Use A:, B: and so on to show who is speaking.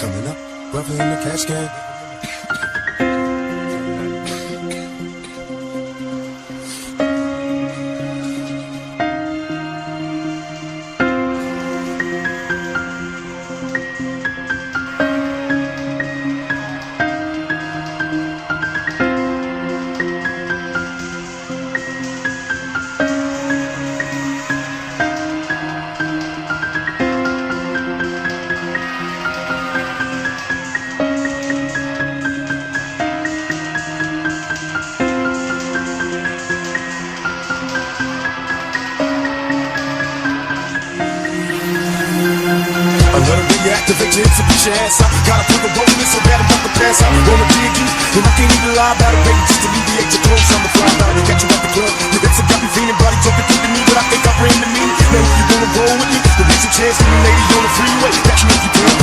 A: Coming up, brother in the casket. Activate your hips and beat your ass out. Gotta put the roll in so bad I'm about to pass out. Wanna be a geek, and I can't even lie about it, baby. Just alleviate your clothes, I'ma fly out. You got you at the club, your hips have got me feeling. Body talking through to me, but I think I ran the meaning. Now if you wanna roll with me, then there's a chance for me, lady, on the freeway. That you make you feel